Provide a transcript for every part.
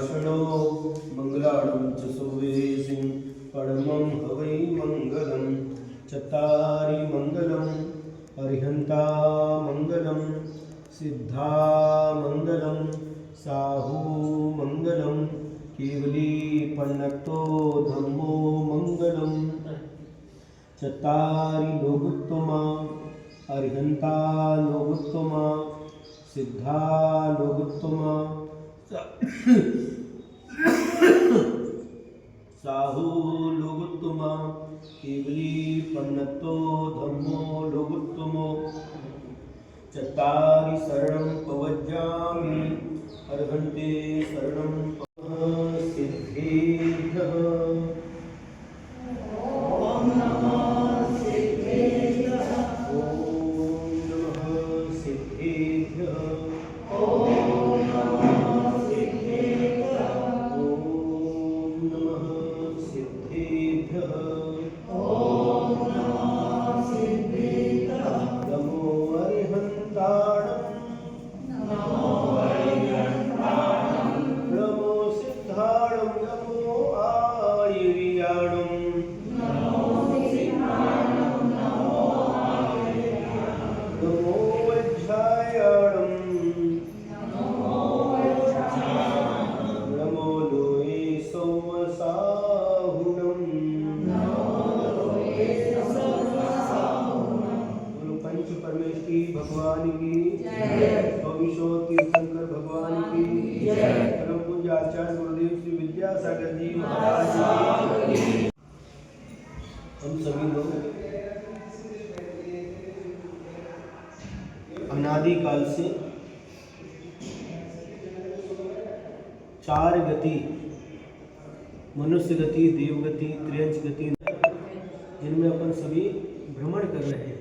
भाषणो मंगलाणं च सुवेसिं परमं हवै मंगलं चत्तारि मंगलं अर्हन्ता मंगलं सिद्धा मंगलं साहू मंगलं केवली पन्नट्टो धम्मो मंगलं चत्तारि लोकोत्तमा अर्हन्ता लोकोत्तमा सिद्धा लोकोत्तमा साहू लोकोत्तमा केवली पन्नतो धम्मो लोकोत्तमो चत्तारि शरणं पवज्जामि अर्हन्ते शरणं सिद्धेभ्यः। ओम नमः सिद्धेभ्यः। ओम नमः सिद्धेभ्यः। ओम नमः सिद्धेभ्यः। ओम नमः सिद्धेभ्यः। ओम नमः सिद्धेभ्यः। नमो अरिहन्ताणं नमो अरिहन्ताणं नमो सिद्धाणं नमो आयुर्याणं नमो सिद्धाणं नमो आयुर्याणं नमो वज्रायाणं नमो वज्रायाणं नमो लोये सौमसाहुणं नमो लोये सौमसाहुणं। बोलो पंच परमेश्वरी भगवान की जय। स्वामीशो तीर्थंकर भगवान की जय। परम पूज्य आचार्य गुरुदेव श्री विद्यासागर जी महाराज की। हम सभी लोग अनादि काल से चार गति, मनुष्य गति, देव गति, त्रियंच गति, जिनमें अपन सभी भ्रमण कर रहे हैं।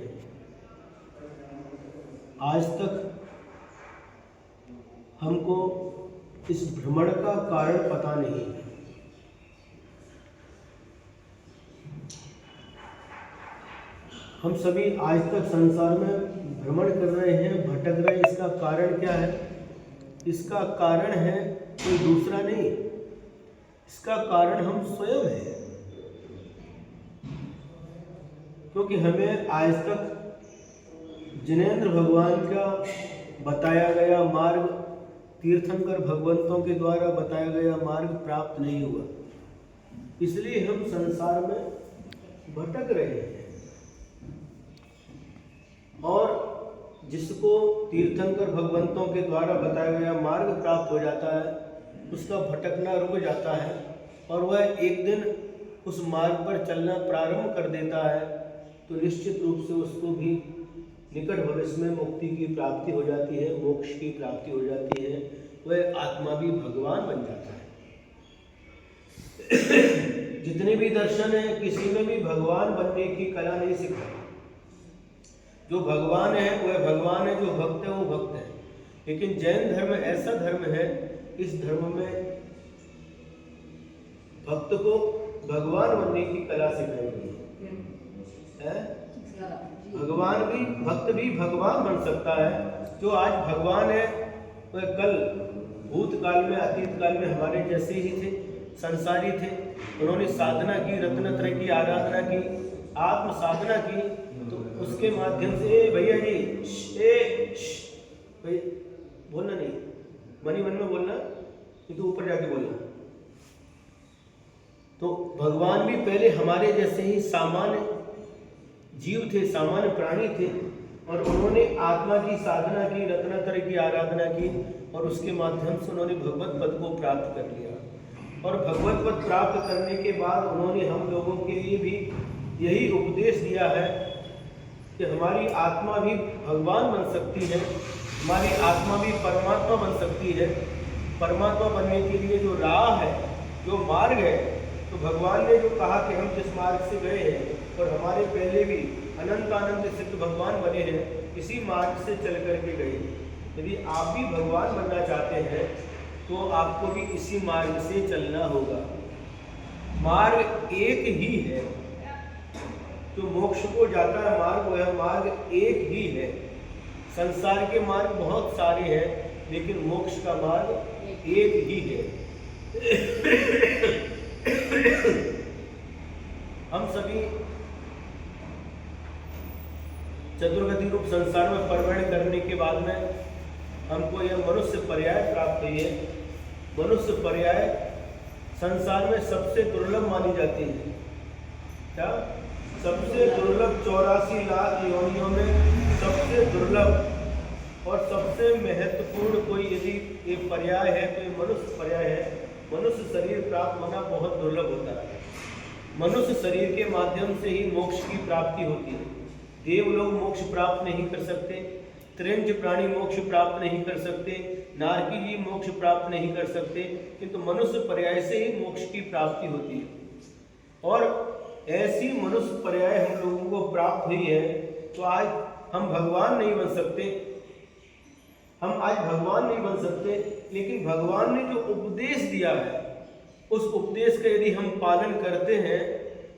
आज तक हमको इस भ्रमण का कारण पता नहीं है। हम सभी आज तक संसार में भ्रमण कर रहे हैं, भटक रहे हैं। इसका कारण क्या है? इसका कारण है कोई दूसरा नहीं, इसका कारण हम स्वयं हैं। क्योंकि हमें आज तक जिनेंद्र भगवान का बताया गया मार्ग, तीर्थंकर भगवंतों के द्वारा बताया गया मार्ग प्राप्त नहीं हुआ, इसलिए हम संसार में भटक रहे हैं। और जिसको तीर्थंकर भगवंतों के द्वारा बताया गया मार्ग प्राप्त हो जाता है, उसका भटकना रुक जाता है और वह एक दिन उस मार्ग पर चलना प्रारंभ कर देता है, तो निश्चित रूप से उसको भी निकट भविष्य में मुक्ति की प्राप्ति हो जाती है, मोक्ष की प्राप्ति हो जाती है। वह आत्मा भी भगवान बन जाता है। जितने भी दर्शन है, किसी में भी भगवान बनने की कला नहीं सिखाई। जो भगवान है वह भगवान है, जो भक्त है वो भक्त है। लेकिन जैन धर्म ऐसा धर्म है, इस धर्म में भक्त को भगवान बनने की कला सिखाई गई है। भगवान भी, भक्त भी भगवान बन सकता है। जो आज भगवान है वह कल भूतकाल में, अतीत काल में हमारे जैसे ही थे, संसारी थे। उन्होंने साधना की, रत्नत्रय की आराधना की, आत्म साधना की, तो उसके माध्यम से भैया जी भाई बोलना नहीं, मन ही मन में बोलना, ये तो ऊपर जाके बोलना। तो भगवान भी पहले हमारे जैसे ही सामान्य जीव थे, सामान्य प्राणी थे, और उन्होंने आत्मा की साधना की, रत्नत्रय की आराधना की, और उसके माध्यम से उन्होंने भगवत पद को प्राप्त कर लिया। और भगवत पद प्राप्त करने के बाद उन्होंने हम लोगों के लिए भी यही उपदेश दिया है कि हमारी आत्मा भी भगवान बन सकती है, हमारी आत्मा भी परमात्मा बन सकती है। परमात्मा बनने के लिए जो राह है, जो मार्ग है, तो भगवान ने जो कहा कि हम जिस मार्ग से गए हैं, और हमारे पहले भी अनंत अनंत सिद्ध भगवान बने हैं, इसी मार्ग से चल करके गए। यदि आप भी भगवान बनना चाहते हैं तो आपको भी इसी मार्ग से चलना होगा। मार्ग एक ही है, जो मोक्ष को जाता है मार्ग, वह मार्ग एक ही है। संसार के मार्ग बहुत सारे हैं, लेकिन मोक्ष का मार्ग एक ही है। संसार में परवर्ण करने के बाद में हमको यह मनुष्य पर्याय प्राप्त हुई है। मनुष्य पर्याय संसार में सबसे दुर्लभ मानी जाती है। क्या? सबसे दुर्लभ 84 लाख योनियों में सबसे दुर्लभ और सबसे महत्वपूर्ण कोई यदि एक पर्याय है तो ये मनुष्य पर्याय है। मनुष्य शरीर प्राप्त होना बहुत दुर्लभ होता है। मनुष्य शरीर के माध्यम से ही मोक्ष की प्राप्ति होती है। देव लोग मोक्ष प्राप्त नहीं कर सकते, त्रिंज प्राणी मोक्ष प्राप्त नहीं कर सकते, नारकी जी मोक्ष प्राप्त नहीं कर सकते, किंतु मनुष्य पर्याय से ही मोक्ष की प्राप्ति होती है। और ऐसी मनुष्य पर्याय हम लोगों को प्राप्त हुई है तो आज हम भगवान नहीं बन सकते, हम आज भगवान नहीं बन सकते, लेकिन भगवान ने जो उपदेश दिया है उस उपदेश का यदि हम पालन करते हैं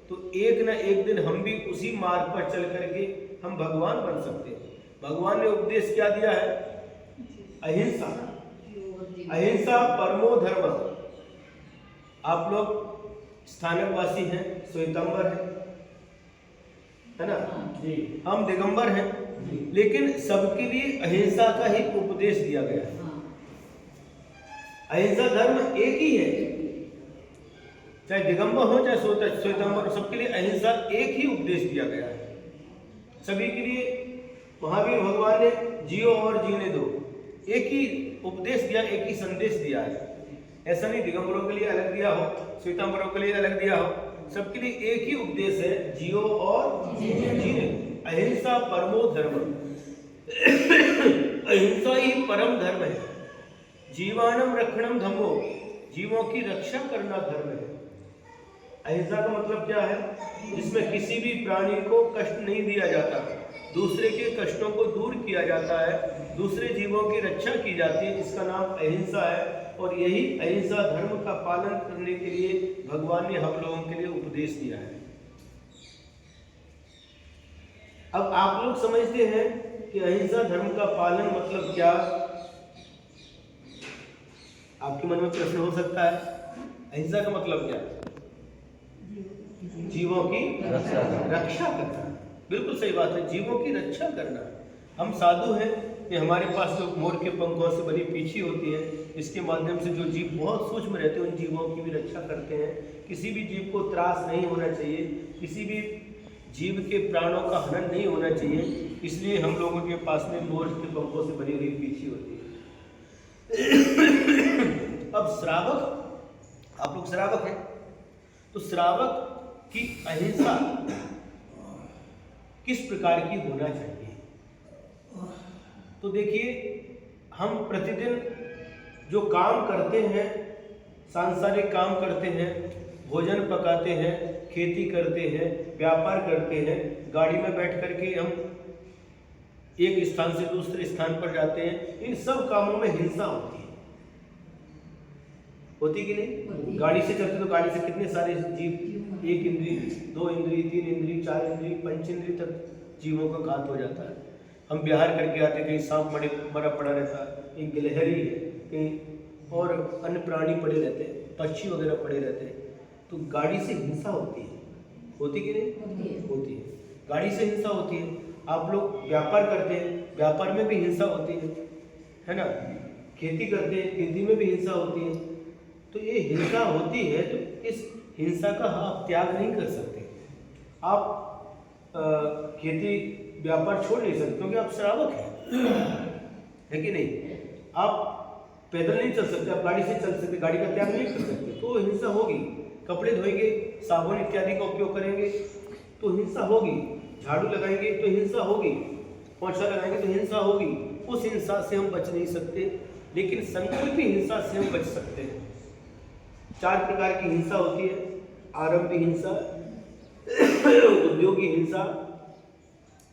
तो एक न एक दिन हम भी उसी मार्ग पर चल करके हम भगवान बन सकते हैं। भगवान ने उपदेश क्या दिया है? अहिंसा। अहिंसा परमो धर्म। आप लोग स्थानकवासी हैं, श्वेतांबर है ना जी, हम दिगंबर हैं, लेकिन सबके लिए अहिंसा का ही उपदेश दिया गया है। अहिंसा धर्म एक ही है, चाहे दिगंबर हो चाहे श्वेतांबर, सबके लिए अहिंसा एक ही उपदेश दिया गया है। सभी के लिए महावीर भगवान ने जियो और जीने दो एक ही उपदेश दिया, एक ही संदेश दिया है। ऐसा नहीं दिगंबरों के लिए अलग दिया हो, श्वेतांबरों के लिए अलग दिया हो, सबके लिए एक ही उपदेश है, जियो और जीने। अहिंसा परमो धर्म। अहिंसा ही परम धर्म है। जीवानम रक्षणम धम्मो, जीवों की रक्षा करना धर्म है। अहिंसा का मतलब क्या है? जिसमें किसी भी प्राणी को कष्ट नहीं दिया जाता, दूसरे के कष्टों को दूर किया जाता है, दूसरे जीवों की रक्षा की जाती है, इसका नाम अहिंसा है। और यही अहिंसा धर्म का पालन करने के लिए भगवान ने हम लोगों के लिए उपदेश दिया है। अब आप लोग समझते हैं कि अहिंसा धर्म का पालन मतलब क्या? आपके मन में प्रश्न हो सकता है, अहिंसा का मतलब क्या? जीवों की रक्षा करना। बिल्कुल सही बात है, जीवों की रक्षा करना। हम साधु हैं कि हमारे पास जो मोर के पंखों से बनी पीछी होती है, इसके माध्यम से जो जीव बहुत सूक्ष्म रहते हैं उन जीवों की भी रक्षा करते हैं। किसी भी जीव को त्रास नहीं होना चाहिए, किसी भी जीव के प्राणों का हनन नहीं होना चाहिए, इसलिए हम लोगों के पास में मोर के पंखों से बनी हुई पीछी होती है। अब श्रावक, आप लोग श्रावक हैं, तो श्रावक की अहिंसा किस प्रकार की होना चाहिए? तो देखिए, हम प्रतिदिन जो काम करते हैं, सांसारिक काम करते हैं, भोजन पकाते हैं, खेती करते हैं, व्यापार करते हैं, गाड़ी में बैठ करके हम एक स्थान से दूसरे स्थान पर जाते हैं, इन सब कामों में हिंसा होती है। होती कि नहीं? गाड़ी से चलते तो गाड़ी से कितने सारे जीव, एक इंद्री, दो इंद्री, तीन इंद्री, चार इंद्री, पंच इंद्री तक जीवों का घात हो जाता है। हम बिहार करके आते, कहीं सांप मरा पड़ा रहता है, कहीं गिलहरी है, कहीं और अन्य प्राणी पड़े रहते हैं, पक्षी वगैरह पड़े रहते हैं, तो गाड़ी से हिंसा होती है। होती कि नहीं? होती है। गाड़ी से हिंसा होती है। आप लोग व्यापार करते हैं, व्यापार में भी हिंसा होती है ना? खेती करते हैं, खेती में भी हिंसा होती है। तो ये हिंसा होती है, तो इस हिंसा का आप त्याग नहीं कर सकते। आप खेती व्यापार छोड़ नहीं सकते क्योंकि आप श्रावक हैं, है कि नहीं? आप पैदल नहीं चल सकते, आप गाड़ी से चल सकते, गाड़ी का त्याग नहीं कर सकते, तो हिंसा होगी। कपड़े धोएंगे, साबुन इत्यादि का उपयोग करेंगे तो हिंसा होगी, झाड़ू लगाएंगे तो हिंसा होगी, पोछा लगाएंगे तो हिंसा होगी। उस हिंसा से हम बच नहीं सकते, लेकिन संकल्पी हिंसा से हम बच सकते हैं। 4 प्रकार की हिंसा होती है: आरंभी हिंसा, उद्योगी हिंसा,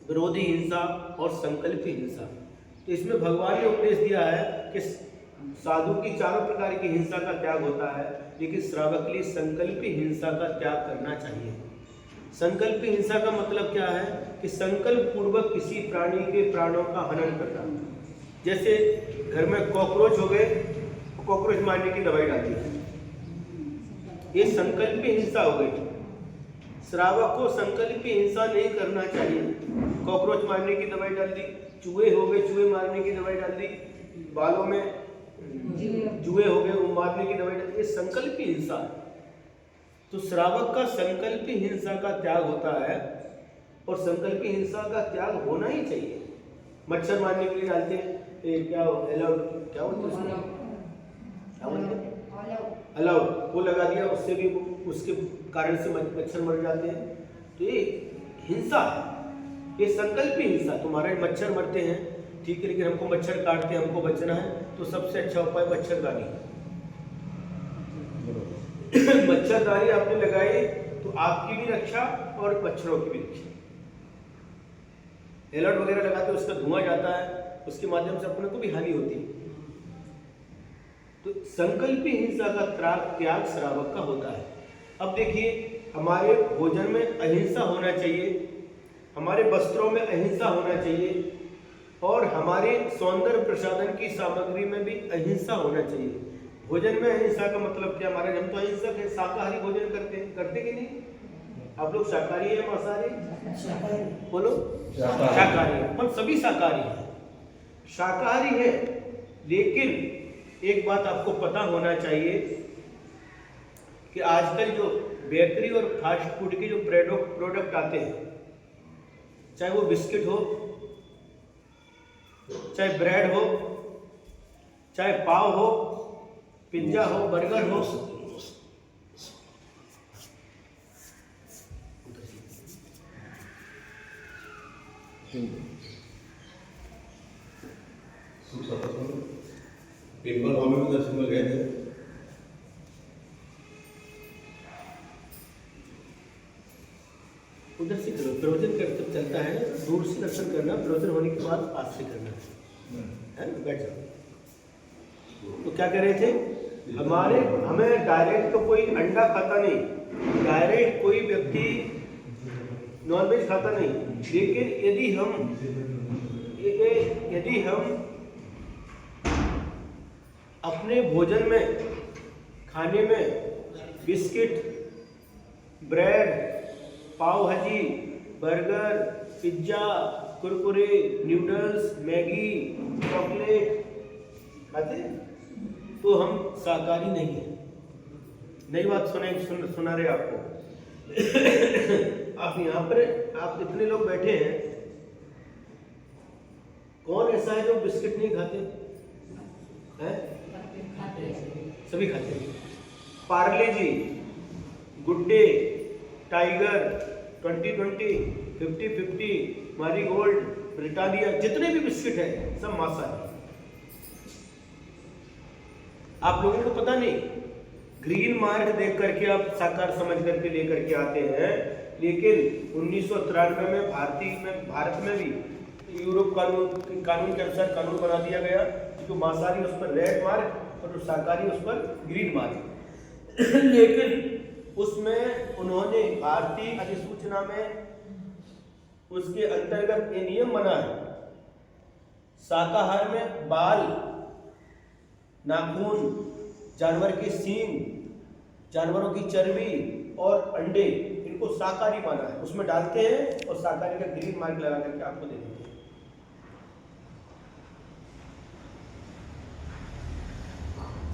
विरोधी हिंसा और संकल्पी हिंसा। तो इसमें भगवान ने उपदेश दिया है कि साधु की 4 प्रकार की हिंसा का त्याग होता है, लेकिन श्रावक के लिए संकल्पी हिंसा का त्याग करना चाहिए। संकल्पी हिंसा का मतलब क्या है? कि संकल्प पूर्वक किसी प्राणी के प्राणों का हनन करना। जैसे घर में कॉकरोच हो गए, कॉकरोच मारने की दवाई डाली है, ये संकल्पी हिंसा हो गई। श्रावक को संकल्पी हिंसा नहीं करना चाहिए। कॉकरोच मारने की दवाई डाल दी, चूहे हो गए चूहे मारने की दवाई डाल दी, बालों में जुए हो गए वो मारने की दवाई डाल दी, ये संकल्पी हिंसा है। तो श्रावक का संकल्पी हिंसा का त्याग होता है और संकल्पी हिंसा का त्याग होना ही चाहिए। मच्छर मारने के लिए डालते हैं क्या बोलते अलाउ, वो लगा दिया, उससे भी उसके कारण से मच्छर मर जाते हैं। तो ये हिंसा है, ये संकल्पी हिंसा। तुम्हारे मच्छर मरते हैं ठीक है, लेकिन हमको मच्छर काटते हैं, हमको बचना है, तो सबसे अच्छा उपाय मच्छरदानी। मच्छरदानी आपने लगाई तो आपकी भी रक्षा और मच्छरों की भी रक्षा। एलर्ट वगैरह लगाते उसका धुआं जाता है, उसके माध्यम से अपने को भी हानि होती है। तो संकल्पी हिंसा का त्याग श्रावक का होता है। अब देखिए, हमारे भोजन में अहिंसा होना चाहिए, हमारे वस्त्रों में अहिंसा होना चाहिए, और हमारे सौंदर्य प्रसाधन की सामग्री में भी अहिंसा होना चाहिए। भोजन में अहिंसा का मतलब क्या? हमारे हम तो अहिंसक है, शाकाहारी भोजन करते कि नहीं? आप लोग शाकाहारी है मांसाहारी? बोलो शाकाहारी है, हम सभी शाकाहारी हैं। शाकाहारी है, लेकिन एक बात आपको पता होना चाहिए कि आजकल जो बेकरी और फास्ट फूड के जो प्रोडक्ट आते हैं, चाहे वो बिस्किट हो, चाहे ब्रेड हो, चाहे पाव हो, पिज्जा हो, बर्गर हो, पेपर हमें भी दर्शन में गए थे। उधर से करो, प्रवचन करते चलता है ना, दूर से दर्शन करना, प्रवचन होने के बाद पास से करना है ना, बैठ जाओ। तो क्या कर रहे थे? हमें डायरेक्ट तो कोई अंडा खाता नहीं, डायरेक्ट कोई व्यक्ति नॉनवेज खाता नहीं, लेकिन यदि हम अपने भोजन में, खाने में बिस्किट, ब्रेड, पाव भाजी, burger, pizza, Kurkure, noodles, Maggi, chocolate खाते हैं, तो हम शाकाहारी नहीं है। नई बात सुना रहे आपको। आप यहाँ पर आप इतने लोग बैठे हैं, कौन ऐसा है जो बिस्किट नहीं खाते हैं? सभी खाते हैं। Parle G, good day, tiger, 2020, 50-50, marigold, Britannia, जितने भी बिस्किट हैं सब मांसाहारी। आप लोगों को पता नहीं, ग्रीन मार्क देख करके आप साकार समझ करके लेकर के आते हैं, लेकिन 1993 में भारत में भी यूरोप कानून के अनुसार कानून बना दिया गया, जो मांसाहारी उस पर रेड मार्क और शाकाहारी उस पर ग्रीन मार्क। लेकिन उसमें उन्होंने भारतीय अधिसूचना में उसके अंतर्गत ये नियम बना है, शाकाहार में बाल, नाखून, जानवर के सींग, जानवरों की चर्बी और अंडे, इनको शाकाहारी माना है। उसमें डालते हैं और शाकाहारी का ग्रीन मार्क लगा करके आपको दे देते हैं।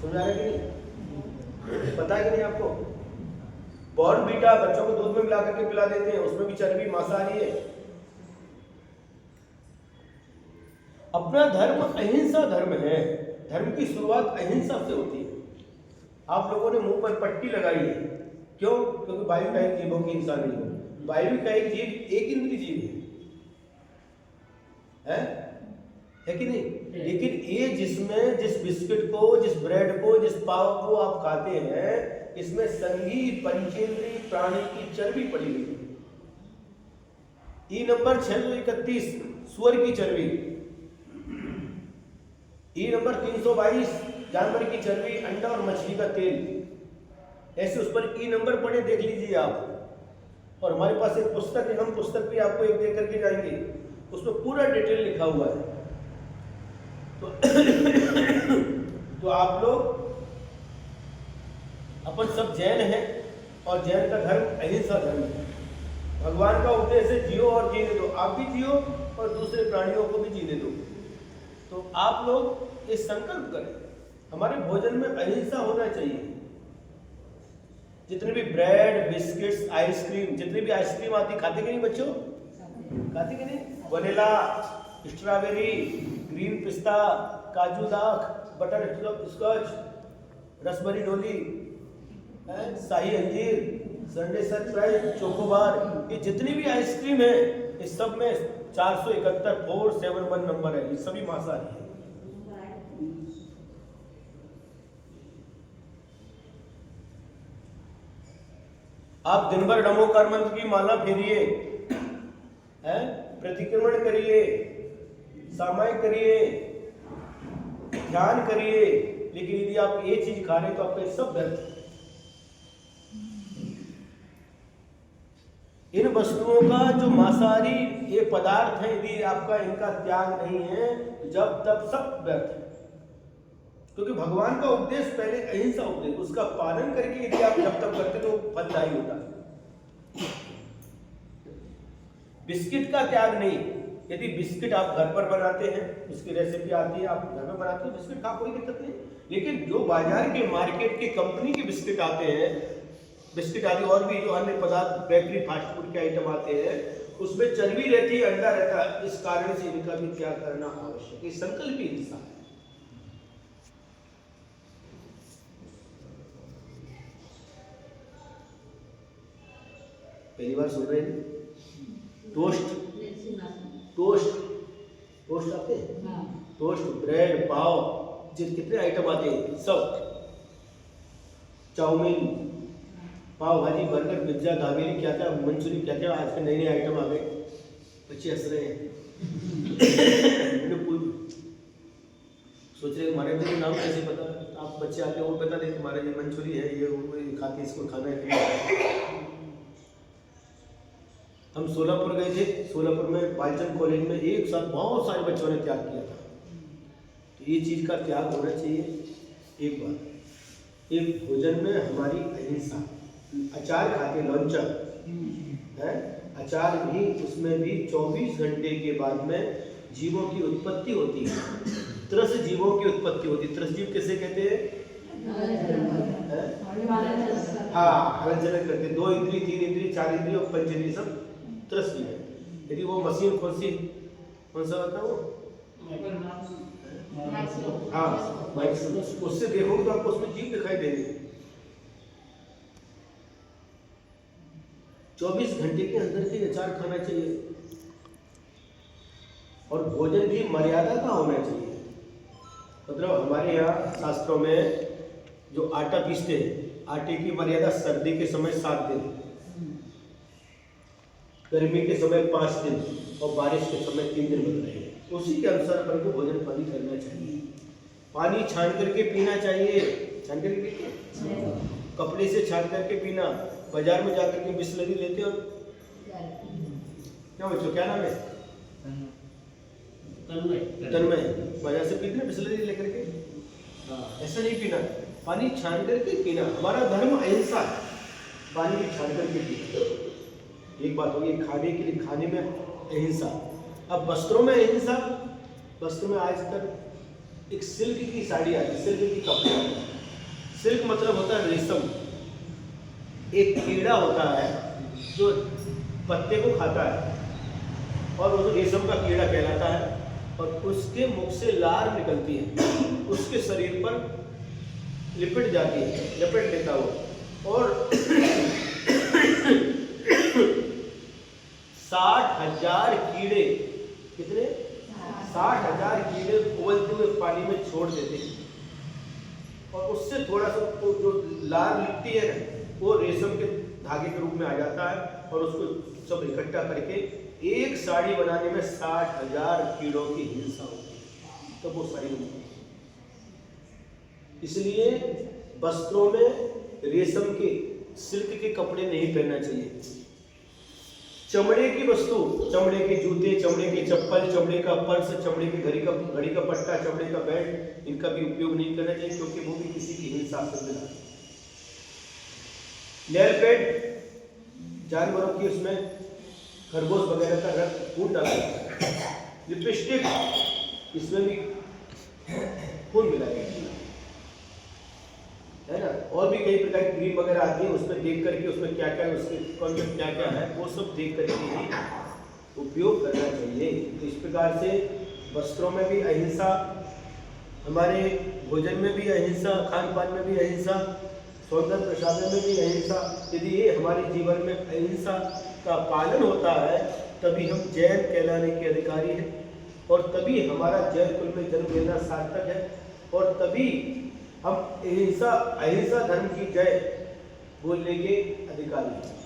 समझा रहे कि नहीं? पता है कि नहीं आपको? बॉर्नवीटा बच्चों को दूध में मिला करके पिला देते हैं, उसमें भी चर्बी, मांसाहारी है। अपना धर्म अहिंसा धर्म है, धर्म की शुरुआत अहिंसा से होती है। आप लोगों ने मुंह पर पट्टी लगाई है, क्यों? क्योंकि वायु का एक जीवों की हिंसा नहीं हो। वायु का एक जीव एक इंद्रिय जीव है कि नहीं? लेकिन ये जिस बिस्किट को, जिस ब्रेड को, जिस पाव को आप खाते हैं, इसमें संघी पंचेंद्रीय प्राणी की चर्बी पड़ी हुई है। ई नंबर 631 सुअर की चर्बी, ई नंबर 322 जानवर की चर्बी, अंडा और मछली का तेल। ऐसे उस पर ई नंबर पड़े, देख लीजिए आप। और हमारे पास एक पुस्तक है, हम पुस्तक भी आपको एक दे करके जाएंगे, उसमें पूरा डिटेल लिखा हुआ है। तो आप लोग अपन सब जैन हैं, और जैन का धर्म अहिंसा धर्म है। भगवान का उपदेश है जियो और जीने दो, आप भी जियो और दूसरे प्राणियों को भी जीने दो। तो आप लोग इस संकल्प करें, हमारे भोजन में अहिंसा होना चाहिए। जितने भी ब्रेड, बिस्किट्स, आइसक्रीम, जितनी भी आइसक्रीम आती, खाते कि नहीं बच्चों? खाते कि नहीं? वनीला, स्ट्रॉबेरी, ग्रीन पिस्ता, काजू दाख, बटर स्कॉच, रसबरी डोली, शाही अंजीर, संडे सरप्राइज, चोकोबार, ये जितनी भी आइसक्रीम है इस सब में 471 471 नंबर है, ये सभी मांसाहारी है। आप दिन भर नमोकार मंत्र की माला फेरिए, प्रतिक्रमण करिए, सामायिक करिए, ध्यान करिए, लेकिन यदि आप ये चीज खा रहे तो आपका ये सब व्यर्थ है। इन वस्तुओं का जो मांसाहारी ये पदार्थ है, यदि आपका इनका त्याग नहीं है जब तब सब व्यर्थ है। क्योंकि भगवान का उपदेश पहले अहिंसा उपदेश, उसका पालन करके यदि आप जब तक करते तो फलदायी होता है। बिस्किट का त्याग नहीं, यदि बिस्किट आप घर पर बनाते हैं, उसकी रेसिपी आती है, आप घर में बनाते हो बिस्किट खा, कोई दिक्कत नहीं। लेकिन जो बाजार के मार्केट के कंपनी के बिस्किट आते हैं, बिस्किट आदि और भी जो अन्य पदार्थ बेकरी फास्ट फूड के आइटम आते हैं, उसमें चर्बी रहती है, अंडा रहता है, इस कारण से इनका भी त्याग करना आवश्यक है। संकल्प ही हिस्सा है। पहली बार सुन रहे हैं? टोस्ट टोस्ट आते हैं, टोस्ट, ब्रेड, पाव, कितने आइटम आते हैं, सब चाउमीन, पाव भाजी, बर्गर, पिज्जा, दाबेली, क्या क्या, मंचूरियन, क्या क्या आज के नए नए आइटम आ गए। बच्चे हंस रहे हैं। सोच रहे महाराज जी नाम कैसे पता? आप बच्चे आते हो वो पता नहीं कि महाराज जी मंचूरियन है, ये खाते, इसको खाना है। हम सोलापुर गए थे, सोलापुर में बालचंद कॉलेज में एक साथ बहुत सारे बच्चों ने त्याग किया था। तो ये चीज का त्याग होना चाहिए। एक बात, एक भोजन में हमारी अहिंसा, अचार खाते, लॉन्चर है, अचार भी, उसमें भी 24 घंटे के बाद में जीवों की उत्पत्ति होती है, त्रस जीवों की उत्पत्ति होती है। त्रस जीव किसे कहते हैं? हाँ, हलन चलन करते, 2 इंद्री, 3 इंद्री, 4 इंद्री और 5 इंद्री, सब त्रस जीव है। यदि वो मशीन कौन सा होता है वो? हाँ, उससे देखोगे तो आपको उसमें जीव दिखाई देंगे। 24 घंटे के अंदर के अचार खाना चाहिए। और भोजन भी मर्यादा का होना चाहिए। मतलब हमारे यहाँ शास्त्रों में जो आटा पीसते हैं, आटे की मर्यादा सर्दी के समय 7 दिन, गर्मी के समय 5 दिन और बारिश के समय 3 दिन बन रहे हैं। उसी के अनुसार अपन को भोजन पानी करना चाहिए। पानी छान करके पीना चाहिए, छान करके पीते, कपड़े से छान करके पीना। बाजार में जाकर के बिस्लरी लेते हो क्या बच्चों, क्या नाम है? तन्मय, बाजार से पीते ना बिस्लरी लेकर के। ऐसा नहीं पीना, पानी छान करके पीना। हमारा धर्म अहिंसा है, पानी भी छान करके पीना। एक बात होगी, खाने के लिए, खाने में अहिंसा। अब वस्त्रों में अहिंसा, वस्त्र में आज तक एक सिल्क की साड़ी आती है, सिल्क की कपड़े आते हैं। सिल्क मतलब होता है रेशम। एक कीड़ा होता है जो पत्ते को खाता है और वो रेशम का कीड़ा कहलाता है, और उसके मुख से लार निकलती है, उसके शरीर पर लिपट जाती है, लपेट लेता वो, और 60,000 कीड़े, कितने? 60,000 कीड़े उबलते हुए पानी में छोड़ देते हैं, और उससे थोड़ा सा जो लार लिपटी है ना, वो रेशम के धागे के रूप में आ जाता है, और उसको सब इकट्ठा करके एक साड़ी बनाने में 60,000 कीड़ों की हिंसा होती है, तो वो साड़ी बनती है। इसलिए वस्त्रों में रेशम के, सिल्क के कपड़े नहीं पहनना चाहिए। चमड़े की वस्तु, चमड़े के जूते, चमड़े की चप्पल, चमड़े का पर्स, चमड़े की घड़ी का पट्टा, चमड़े का बेल्ट, इनका भी उपयोग नहीं करना चाहिए, क्योंकि वो भी किसी की हिंसा से मिला। नेल पेंट जानवरों की, उसमें खरगोश वगैरह का रंग खून डाला जाता है। लिपस्टिक, इसमें भी खून मिलाया जाता है ना। और भी कई प्रकार की क्रीम वगैरह आती है, उसमें देख करके उसमें क्या क्या उसके कौन में क्या क्या है वो सब देख करके ही उपयोग करना चाहिए। तो इस प्रकार से वस्त्रों में भी अहिंसा, हमारे भोजन में भी अहिंसा, खान पान में भी अहिंसा, सौंदर्य प्रसाधन में भी अहिंसा। यदि ये हमारे जीवन में अहिंसा का पालन होता है तभी हम जैन कहलाने के अधिकारी हैं, और तभी हमारा जैन कुल में जन्म लेना सार्थक है, और तभी हम अहिंसा धर्म की जय बोलने के अधिकारी हैं।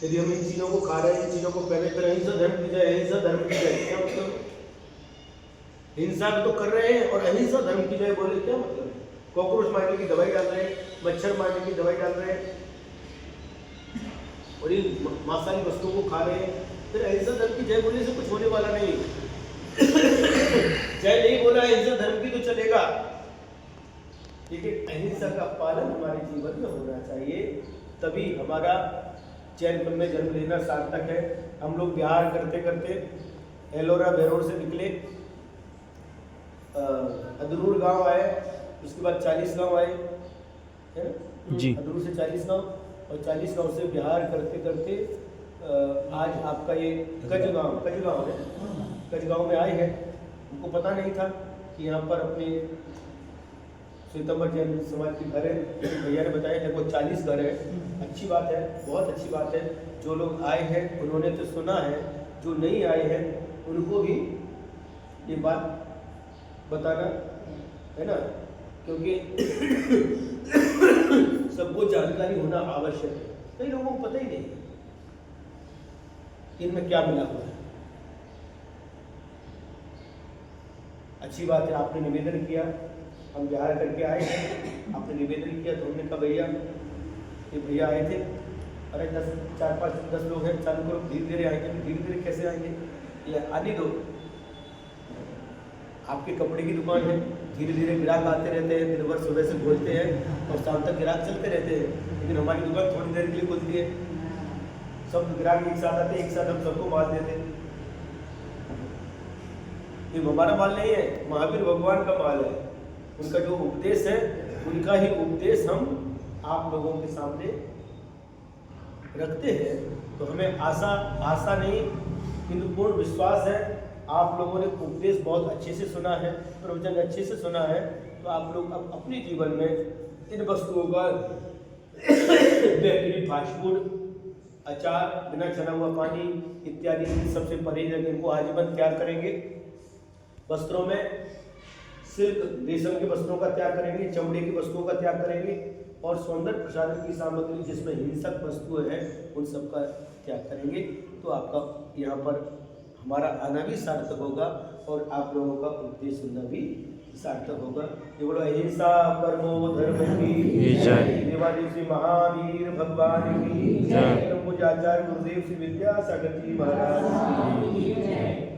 यदि हम इन चीज़ों को खा रहे हैं, इन चीज़ों को पहले फिर अहिंसा धर्म की जय, अहिंसा धर्म की जय, क्या मतलब? हिंसा तो कर रहे हैं और अहिंसा धर्म की जय बोले क्या मतलब? कॉकरोच मारने की दवाई डाल रहे हैं, मच्छर मारने की दवाई डाल रहे हैं और इन मांसाहारी वस्तुओं को खा रहे हैं, फिर अहिंसा धर्म की जय बोलने से कुछ होने वाला नहीं। जय नहीं बोला अहिंसा धर्म की तो चलेगा, लेकिन अहिंसा का पालन हमारे जीवन में होना चाहिए, तभी हमारा जैन कुल में जन्म लेना सार्थक है। हम लोग बिहार करते करते एलोरा बेरोर से निकले, अदरूर गांव आए, उसके बाद 40 गांव आए, है ना जी। अदरूर से 40 गांव, और 40 गांव से बिहार करते करते आज आपका ये कजगांव है, कजगांव में आए हैं। उनको पता नहीं था कि यहाँ पर अपने श्वेतांबर जैन समाज के घर है, भैया ने बताया लगभग 40 घर है। अच्छी बात है, बहुत अच्छी बात है। जो लोग आए हैं उन्होंने तो सुना है, जो नहीं आए हैं उनको भी ये बात बताना है ना, क्योंकि सबको जानकारी होना आवश्यक है। कई लोगों को पता ही नहीं इनमें क्या मिला हुआ है। अच्छी बात है, आपने निवेदन किया, हम बिहार करके आए हैं, आपने निवेदन किया तो हमने कहा भैया, ये भैया आए थे, अरे 4-5-10 लोग हैं, चालू करो, धीरे धीरे आएंगे। धीरे धीरे कैसे आएंगे, ये आने दो। आपके कपड़े की दुकान है, धीरे धीरे ग्राहक आते रहते हैं, दिन भर सुबह से खोलते हैं और शाम तक ग्राहक चलते रहते हैं, लेकिन हमारी दुकान थोड़ी देर के लिए खुलती है। सब ग्राहक एक साथ आते हैं, एक साथ हम सबको माल देते हैं। ये हमारा माल नहीं है, महावीर भगवान का माल है। उनका जो उपदेश है, उनका ही उपदेश हम आप लोगों के सामने रखते हैं। तो हमें आशा नहीं किंतु पूर्ण विश्वास है, आप लोगों ने उपदेश बहुत अच्छे से सुना है, प्रवचन अच्छे से सुना है, तो आप लोग अब अपने जीवन में इन वस्तुओं का बेहतरीन फास्ट फूड, अचार, बिना चना हुआ पानी इत्यादि सबसे परहेज रखें, इनको आजीवन त्याग करेंगे। वस्त्रों में सिल्क रेशम के वस्त्रों का त्याग करेंगे, चमड़े की वस्तुओं का त्याग करेंगे, और सौंदर्य प्रसाधन की सामग्री जिसमें हिंसक वस्तुएं हैं उन सब का त्याग करेंगे। तो आपका यहाँ पर हमारा आना भी सार्थक होगा और आप लोगों का उपदेश सुनना भी सार्थक होगा। ये बोलो अहिंसा परमो धर्म की जय, देवादेव श्री महावीर भगवान की जय, पूज्य आचार्य गुरुदेव श्री विद्यासागर जी महाराज की जय।